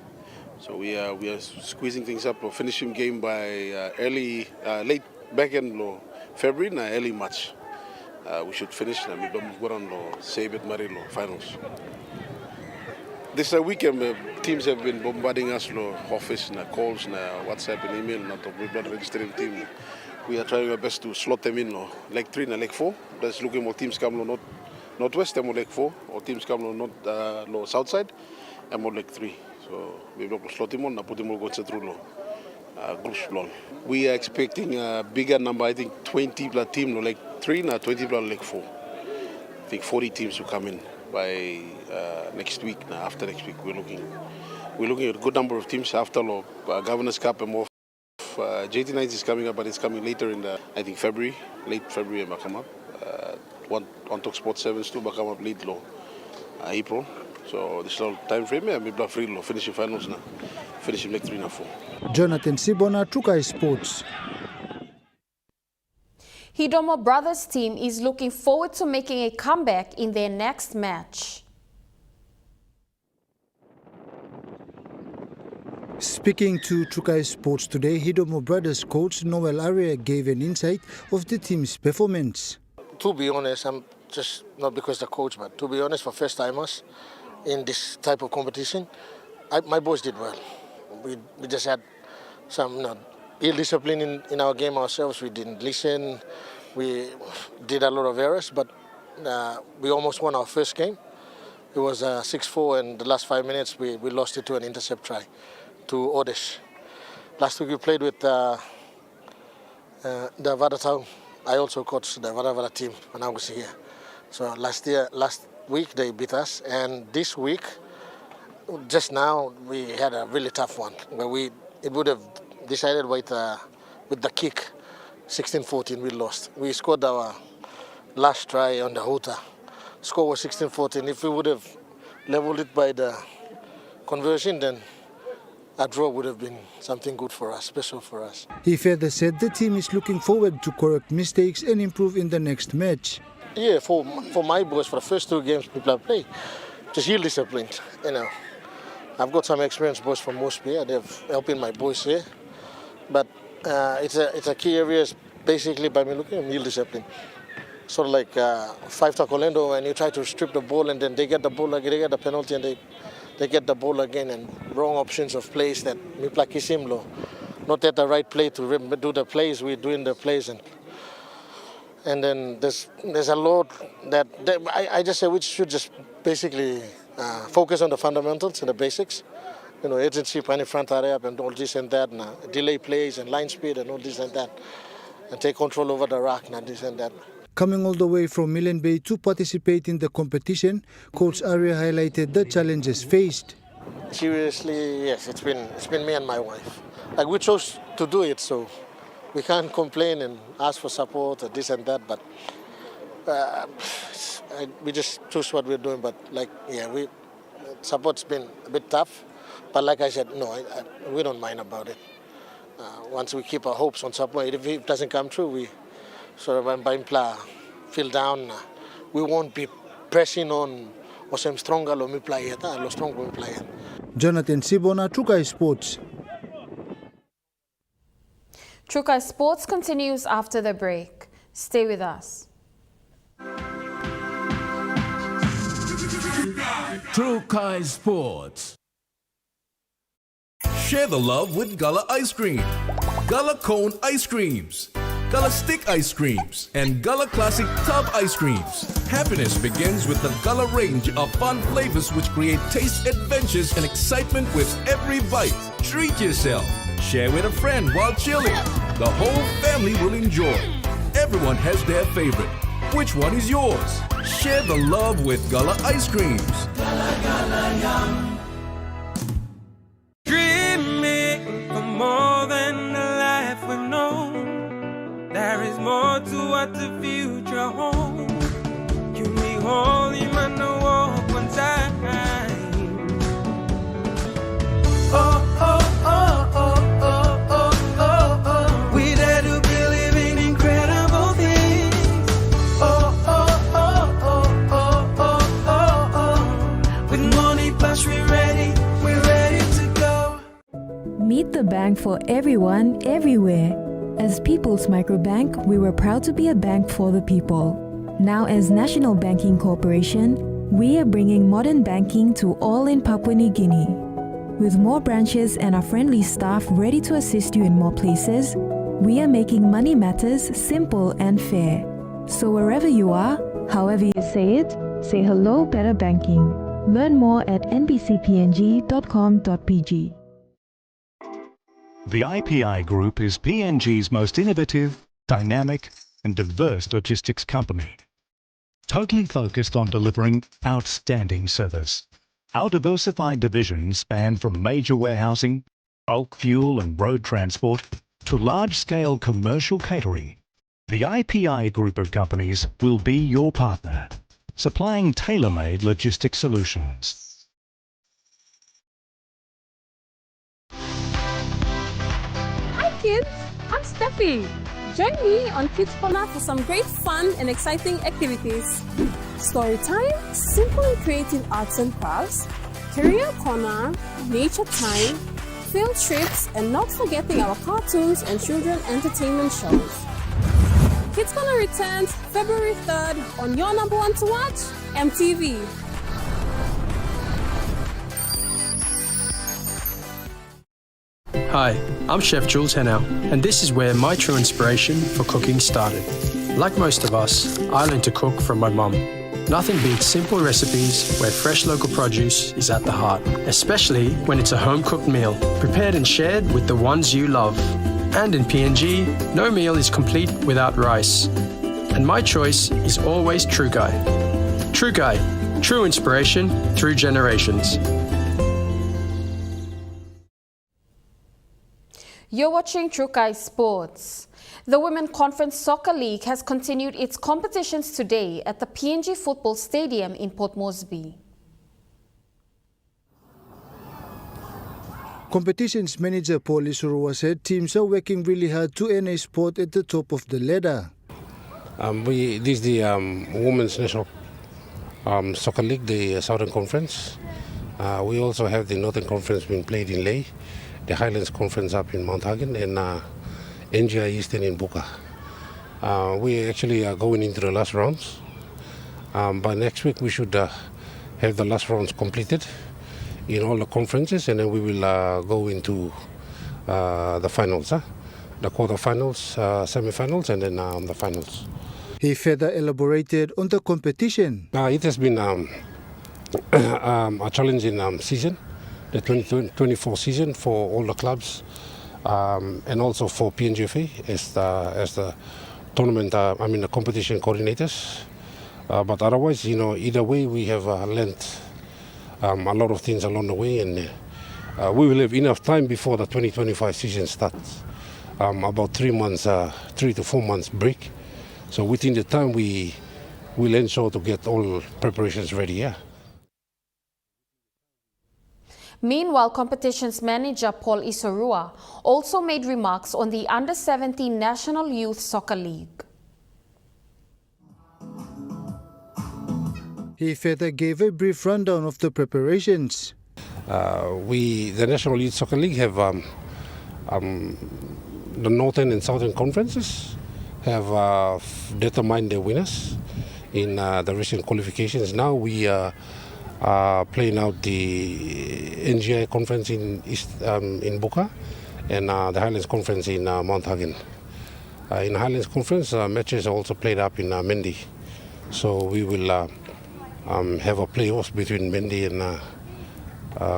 So we are squeezing things up or finishing game by late back end of February and early March. We should finish and we go on save it Marilo finals. This weekend teams have been bombarding us office and calls and WhatsApp and email and the registering team. We are trying our best to slot them in leg 3 and leg 4. That's looking more teams come northwest and leg 4 or teams come north south side and leg 3. So we will slot him on and put him all going through groups. We are expecting a bigger number, I think 20 plus team leg 3 and 20 plus leg 4. I think 40 teams will come in by next week. After next week we're looking at a good number of teams after Governor's Cup and more. JT Nights is coming up, but it's coming later in I think February, late February and come up. On Talk Sports 7 too, come up late April. So this is all time frame and we free finishing finals now. Finishing leg 3 and 4. Jonathan Sibona, Trukai Sports. Hidomo Brothers team is looking forward to making a comeback in their next match. Speaking to Trukai Sports today, Hidomo Brothers coach Noel Aria gave an insight of the team's performance. To be honest, I'm just not because the coach, but to be honest, for first timers in this type of competition, my boys did well. We just had some ill discipline in our game ourselves. We didn't listen. We did a lot of errors, but we almost won our first game. It was 6-4, and the last 5 minutes we lost it to an intercept try to Odesh. Last week we played with the Vada Town. I also coached the Vada team when I was here. So last week they beat us, and this week, just now, we had a really tough one where it would have decided with the kick, 16-14 we lost. We scored our last try on the Hota. Score was 16-14. If we would have leveled it by the conversion, then a draw would have been something good for us, special for us. He further said the team is looking forward to correct mistakes and improve in the next match. Yeah, for my boys, for the first 2 games people have played, just real disciplined. I've got some experienced boys from Mospia. They're helping my boys here, but it's a key area. Basically, by me looking at real discipline. Sort of like 5 Tacolendo, and you try to strip the ball, and then they get the ball, they get the penalty, and they get the ball again, and wrong options of plays that me plakisimlo, not at the right play to do the plays. We're doing the plays, and then there's a lot that I just say we should just basically focus on the fundamentals and the basics. Agency, pani front area, and all this and that, and delay plays and line speed and all this and that, and take control over the rock and this and that. Coming all the way from Millen Bay to participate in the competition, Coach Aria highlighted the challenges faced. Seriously, yes, it's been me and my wife. Like, we chose to do it, so we can't complain and ask for support or this and that, but we just choose what we're doing. But support's been a bit tough, but like I said, no, we don't mind about it. Once we keep our hopes on support, if it doesn't come true, we sort of feel down. We won't be pressing on or stronger lo mi playa lo stronger mi playa. Jonathan Sibona, Trukai Sports. Trukai Sports continues after the break. Stay with us. Trukai Sports. Share the love with Gala Ice Cream, Gala Cone Ice Creams, Gala Stick Ice Creams, and Gala Classic Tub Ice Creams. Happiness begins with the Gala range of fun flavors which create taste adventures and excitement with every bite. Treat yourself. Share with a friend while chilling. The whole family will enjoy. Everyone has their favorite. Which one is yours? Share the love with Gala Ice Creams. Gala Gala Yum. Dreaming for more than the life we've known. There is more to what the future holds. You may hold him and walk one time. Oh, oh, oh, oh, oh, oh, oh, oh. We dare to believe in incredible things. Oh, oh, oh, oh, oh, oh, oh, oh. With money plus we're ready to go. Meet the bank for everyone, everywhere. As People's Microbank, we were proud to be a bank for the people. Now as National Banking Corporation, we are bringing modern banking to all in Papua New Guinea. With more branches and our friendly staff ready to assist you in more places, we are making money matters simple and fair. So wherever you are, however you say it, say hello better banking. Learn more at nbcpng.com.pg. The IPI Group is PNG's most innovative, dynamic, and diverse logistics company. Totally focused on delivering outstanding service. Our diversified divisions span from major warehousing, bulk fuel and road transport, to large-scale commercial catering. The IPI Group of companies will be your partner, supplying tailor-made logistics solutions. Hi kids, I'm Steffi. Join me on Kids Corner for some great fun and exciting activities. Story time, simple and creative arts and crafts, career corner, nature time, field trips, and not forgetting our cartoons and children entertainment shows. Kids Corner returns February 3rd on your number one to watch, EMTV. Hi, I'm Chef Jules Henao, and this is where my true inspiration for cooking started. Like most of us, I learned to cook from my mum. Nothing beats simple recipes where fresh local produce is at the heart, especially when it's a home-cooked meal, prepared and shared with the ones you love. And in PNG, no meal is complete without rice. And my choice is always Trukai. Trukai, true inspiration through generations. You're watching Trukai Sports. The Women Conference Soccer League has continued its competitions today at the PNG Football Stadium in Port Moresby. Competitions manager Paul Isurua said teams are working really hard to earn a spot at the top of the ladder. This is the Women's National Soccer League, the Southern Conference. We also have the Northern Conference being played in Lae, the Highlands Conference up in Mount Hagen, and NGI Eastern in Buka. We actually are going into the last rounds. By next week we should have the last rounds completed in all the conferences, and then we will go into the finals, the quarterfinals, semifinals, and then the finals. He further elaborated on the competition. It has been a challenging season, the 2024 season for all the clubs, and also for PNGFA as the tournament, the competition coordinators. But otherwise, either way, we have learned a lot of things along the way, and we will have enough time before the 2025 season starts. About 3 to 4 months break. So within the time, we will ensure to get all preparations ready. Yeah. Meanwhile, competitions manager Paul Isurua also made remarks on the Under-17 National Youth Soccer League. He further gave a brief rundown of the preparations. The National Youth Soccer League have the Northern and Southern Conferences have determined their winners in the recent qualifications. Now we are playing out the NGI conference in Buka and the Highlands conference in Mount Hagen. In Highlands conference, matches are also played up in Mendi. So we will have a playoffs between Mendi and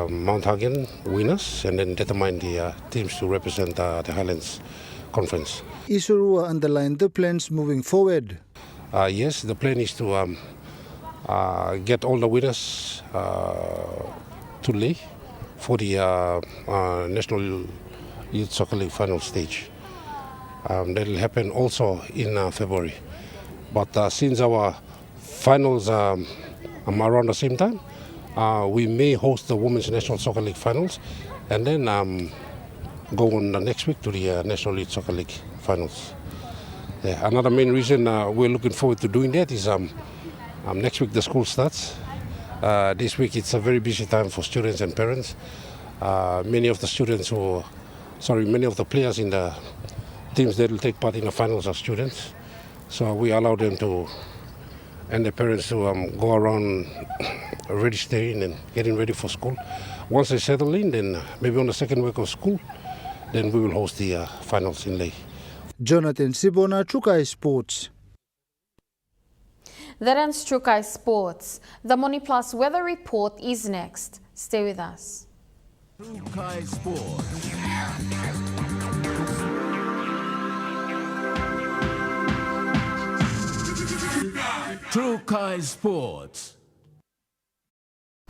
Mount Hagen winners, and then determine the teams to represent the Highlands conference. Isurua underlined the plans moving forward. Yes, the plan is to get all the winners to Leh for the National Youth Soccer League final stage. That will happen also in February. But since our finals are around the same time, we may host the Women's National Soccer League finals and then go on the next week to the National Youth Soccer League finals. Yeah, another main reason we're looking forward to doing that is next week the school starts. This week it's a very busy time for students and parents. Many of the players in the teams that will take part in the finals are students. So we allow them to, and their parents to go around registering and getting ready for school. Once they settle in, then maybe on the second week of school, then we will host the finals in Leh. Jonathan Sibona, Trukai Sports. That ends Trukai Sports. The Money Plus weather report is next. Stay with us. Trukai Sports. Trukai Sports.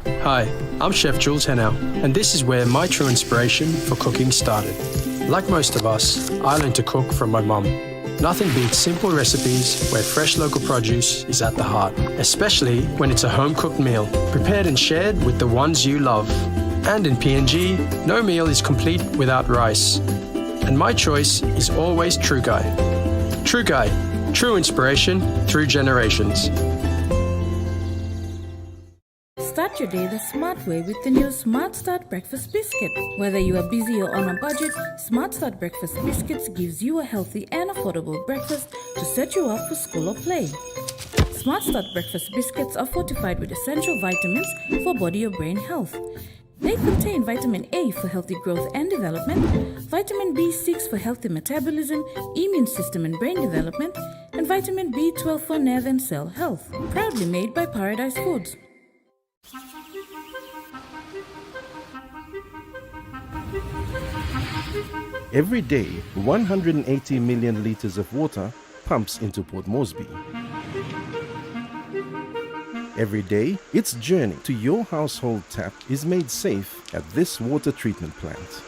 Hi, I'm Chef Jules Henow, and this is where my true inspiration for cooking started. Like most of us, I learned to cook from my mum. Nothing beats simple recipes where fresh local produce is at the heart, especially when it's a home-cooked meal, prepared and shared with the ones you love. And in PNG, no meal is complete without rice. And my choice is always Trukai. Trukai, true inspiration through generations. Start your day the smart way with the new Smart Start Breakfast Biscuit. Whether you are busy or on a budget, Smart Start Breakfast Biscuits gives you a healthy and affordable breakfast to set you up for school or play. Smart Start Breakfast Biscuits are fortified with essential vitamins for body or brain health. They contain vitamin A for healthy growth and development, vitamin B6 for healthy metabolism, immune system and brain development, and vitamin B12 for nerve and cell health. Proudly made by Paradise Foods. Every day, 180 million litres of water pumps into Port Moresby. Every day, its journey to your household tap is made safe at this water treatment plant.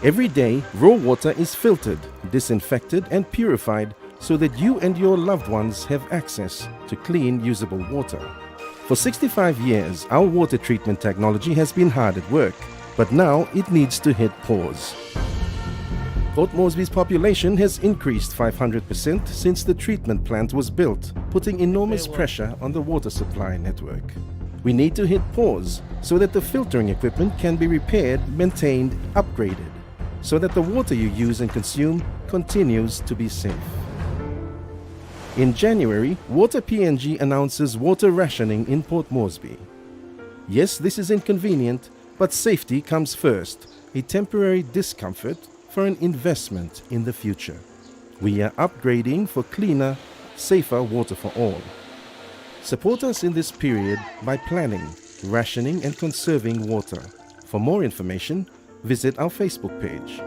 Every day, raw water is filtered, disinfected and purified so that you and your loved ones have access to clean, usable water. For 65 years, our water treatment technology has been hard at work, but now it needs to hit pause. Port Moresby's population has increased 500% since the treatment plant was built, putting enormous pressure on the water supply network. We need to hit pause so that the filtering equipment can be repaired, maintained, upgraded, so that the water you use and consume continues to be safe. In January, Water PNG announces water rationing in Port Moresby. Yes, this is inconvenient, but safety comes first, a temporary discomfort for an investment in the future. We are upgrading for cleaner, safer water for all. Support us in this period by planning, rationing and conserving water. For more information, visit our Facebook page.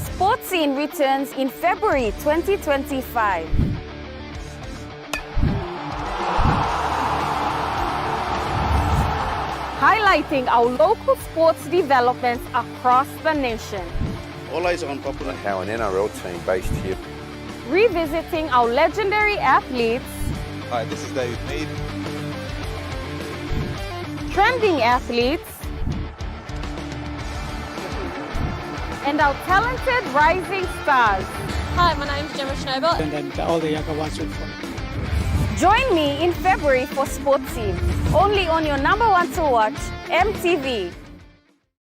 Sports Scene returns in February 2025. Highlighting our local sports developments across the nation. All eyes are on top of how an NRL team based here. Revisiting our legendary athletes. Hi, this is David Mead. Trending athletes. And our talented rising stars. Hi, my name is Gemma Schnobel. And then all the younger ones will follow. Join me in February for Sports Scene, only on your #1 to watch, MTV.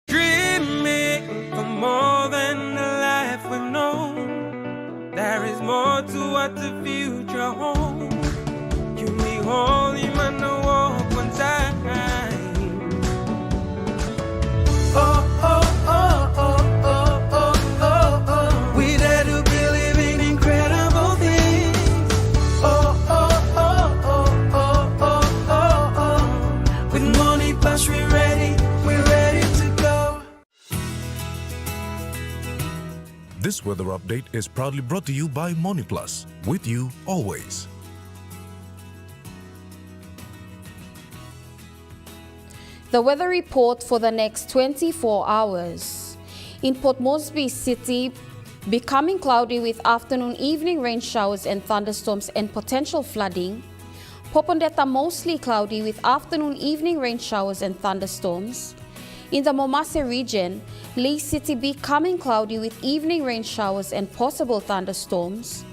Dreaming for more than the life we've known. There is more to what the future holds. You be holy, man, no walk one time. Oh, oh, oh, oh, oh, oh, oh, oh. We dare to believe in incredible things. Oh, oh, oh, oh, oh, oh, oh, oh. With money plus we're ready to go. This weather update is proudly brought to you by MoneyPlus, with you always. The weather report for the next 24 hours. In Port Moresby City, becoming cloudy with afternoon evening rain showers and thunderstorms and potential flooding. Popondetta mostly cloudy with afternoon evening rain showers and thunderstorms. In the Momase region, Lee City becoming cloudy with evening rain showers and possible thunderstorms.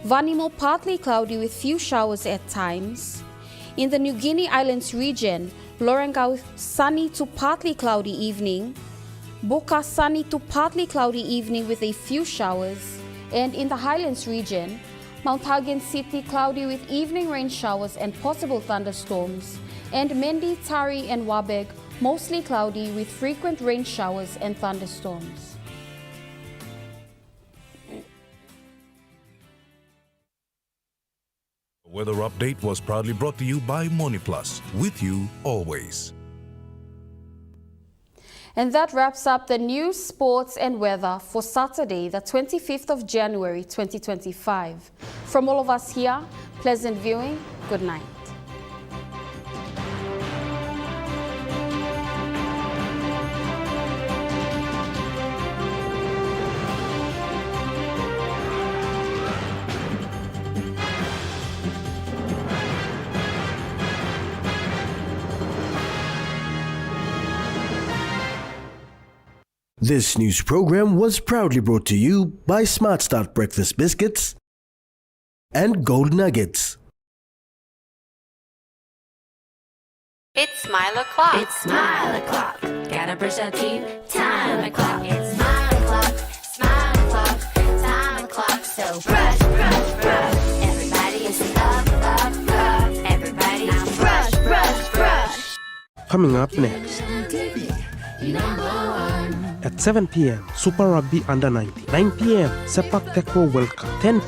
Vanimo partly cloudy with few showers at times. In the New Guinea Islands region, Lorengau sunny to partly cloudy evening. Boka sunny to partly cloudy evening with a few showers. And in the Highlands region, Mount Hagen City cloudy with evening rain showers and possible thunderstorms. And Mendi, Tari and Wabeg mostly cloudy with frequent rain showers and thunderstorms. Weather update was proudly brought to you by MoneyPlus, with you always. And that wraps up the news, sports and weather for Saturday, the 25th of January 2025. From all of us here, pleasant viewing. Good night. This news program was proudly brought to you by Smart Start Breakfast Biscuits and Gold Nuggets. It's Smile O'Clock. It's Smile O'Clock. Gotta brush our teeth. Time o'clock. It's Smile O'Clock. Smile O'Clock. Time o'clock. So brush, brush, brush. Everybody is up, up, up. Everybody now brush, brush, brush. Coming up next. At 7 p.m., Super Rugby Under 90. 9 p.m., Sepak Takraw World Cup. 10